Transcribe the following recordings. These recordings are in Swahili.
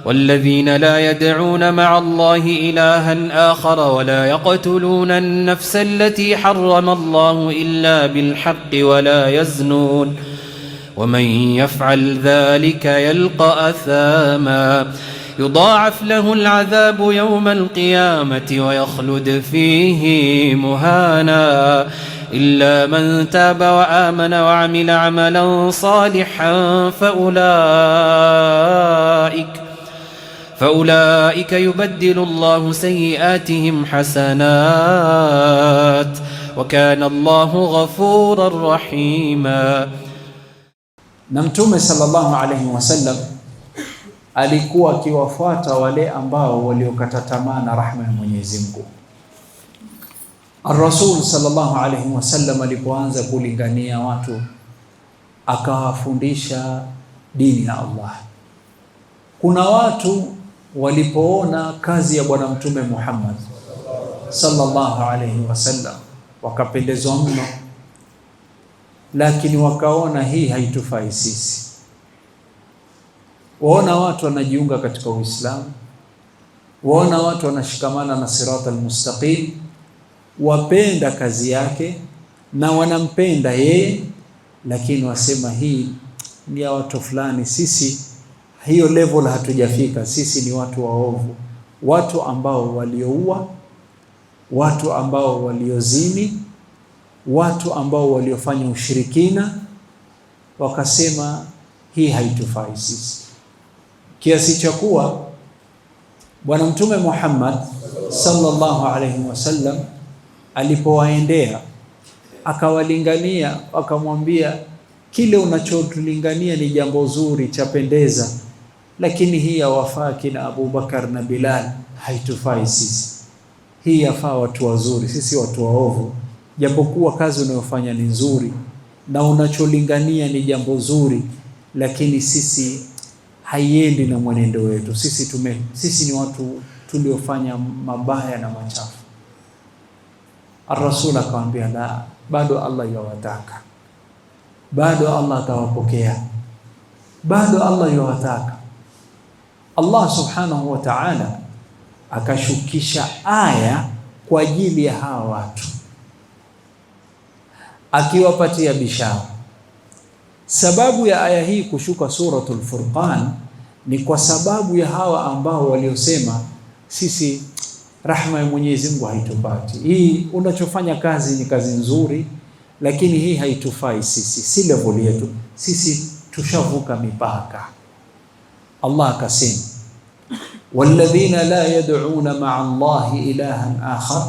والذين لا يدعون مع الله إلها آخر ولا يقتلون النفس التي حرم الله إلا بالحق ولا يزنون ومن يفعل ذلك يلقى أثاما يضاعف له العذاب يوم القيامة ويخلد فيه مهانا إلا من تاب وآمن وعمل عملا صالحا فأولئك يبدل الله سيئاتهم حسنات وكان الله غفورا رحيما. Na Mtume sallallahu alayhi wasallam alikuwa akiwafuata wale ambao waliokata tamaa na rahma ya Mwenyezi Mungu. Ar-Rasul sallallahu alayhi wasallam alipoanza kulingania watu akawafundisha dini ya Allah. Kuna watu walipoona kazi ya Bwana Mtume Muhammad sallallahu alayhi wasallam wakapendezwa mno, lakini wakaona hii haitufai sisi. Waona watu wanajiunga katika Uislamu, waona watu wanashikamana na sirata al-mustaqim, wapenda kazi yake na wanampenda yeye, lakini wasema hii ni ya watu fulani, sisi hiyo level hatujafika, sisi ni watu waovu, watu ambao walioua, watu ambao waliozini, watu ambao waliofanya ushirikina. Wakasema hii haitufai sisi, kiasi cha kuwa Bwana Mtume Muhammad sallallahu alayhi wasallam alipowaendea akawalingania, akamwambia kile unachotulingania ni jambo zuri, chapendeza, lakini hii yawafaa kina Abu Bakar na Bilal, haitufai sisi. Hii yafaa watu wazuri, sisi watu waovu. Japokuwa kazi unayofanya ni nzuri na unacholingania ni jambo zuri, lakini sisi haiendi na mwenendo wetu. Sisi ni watu tuliofanya mabaya na machafu. Ar-Rasul akamwambia la, bado Allah yawataka, bado Allah atawapokea, bado Allah yawataka. Allah subhanahu wa ta'ala akashukisha aya kwa ajili ya hawa watu, akiwapatia bishara. Sababu ya aya hii kushuka suratul Furqan ni kwa sababu ya hawa ambao waliosema sisi rahma ya Mwenyezi Mungu haitupati. Hii unachofanya kazi ni kazi nzuri, lakini hii haitufai sisi, si level yetu, sisi tushavuka mipaka. Allah akasema walladhina la yad'una ma'a Allahi ilahan akhar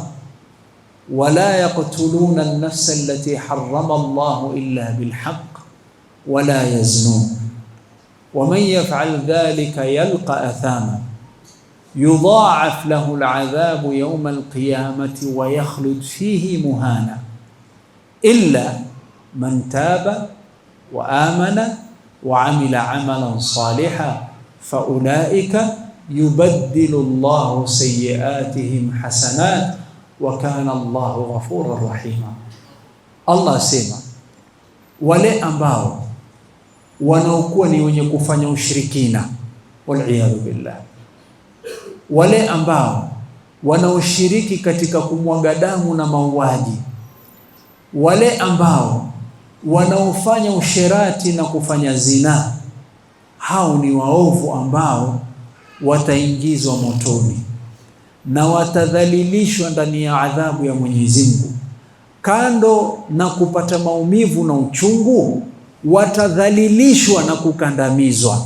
wala yaqtuluna an-nafsa allati harrama Allahu illa bilhaq wala yaznun waman yaf'al dhalika yalqa athama yudha'af lahu al'adhabu yawma al-qiyamati wa yakhlud fihi muhana illa man taba wa amana wa amila amalan salihan faulaika yubaddilu Allahu sayyi'atihim hasanat wa kana Allahu ghafurur rahima. Allah asema wale ambao wanaokuwa ni wenye kufanya ushirikina, wal'iyadhu billah, wale ambao wanaoshiriki katika kumwaga damu na mauaji, wale ambao wanaofanya usherati na kufanya zina, hao ni waovu ambao wataingizwa motoni na watadhalilishwa ndani ya adhabu ya Mwenyezi Mungu. Kando na kupata maumivu na uchungu, watadhalilishwa na kukandamizwa,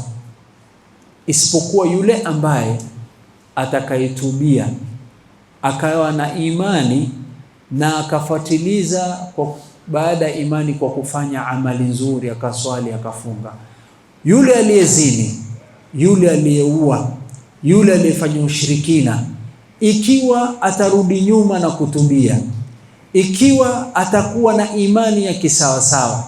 isipokuwa yule ambaye atakayetubia akawa na imani na akafuatiliza kwa baada ya imani kwa kufanya amali nzuri, akaswali, akafunga. Yule aliyezini, yule aliyeua, yule aliyefanya ushirikina, ikiwa atarudi nyuma na kutubia, ikiwa atakuwa na imani ya kisawasawa,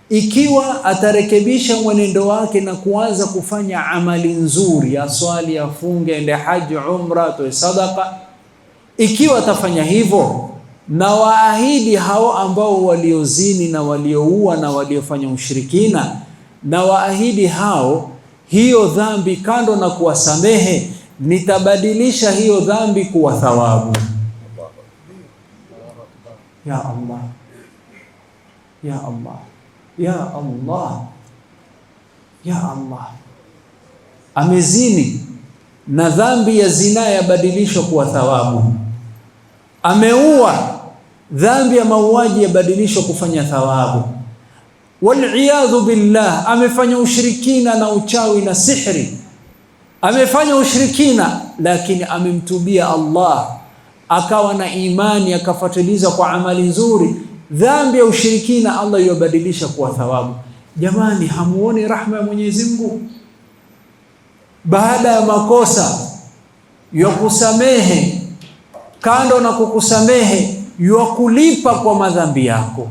ikiwa atarekebisha mwenendo wake na kuanza kufanya amali nzuri, aswali, afunge, ende haji, umra, atoe sadaqa, ikiwa atafanya hivyo, na waahidi hao ambao waliozini na walioua na waliofanya ushirikina, na waahidi hao hiyo dhambi kando na kuwasamehe, nitabadilisha hiyo dhambi kuwa thawabu. Ya Allah, ya Allah, ya Allah, ya Allah. Amezini na dhambi ya zina yabadilishwa kuwa thawabu. Ameua, dhambi ya mauaji yabadilishwa kufanya thawabu. Wal'iyadhu billah, amefanya ushirikina na uchawi na sihri, amefanya ushirikina lakini amemtubia Allah, akawa na imani, akafuatiliza kwa amali nzuri, dhambi ya ushirikina Allah yobadilisha kuwa thawabu. Jamani, hamuoni rahma ya Mwenyezi Mungu? Baada ya makosa yakusamehe, kando na kukusamehe yakulipa kwa madhambi yako.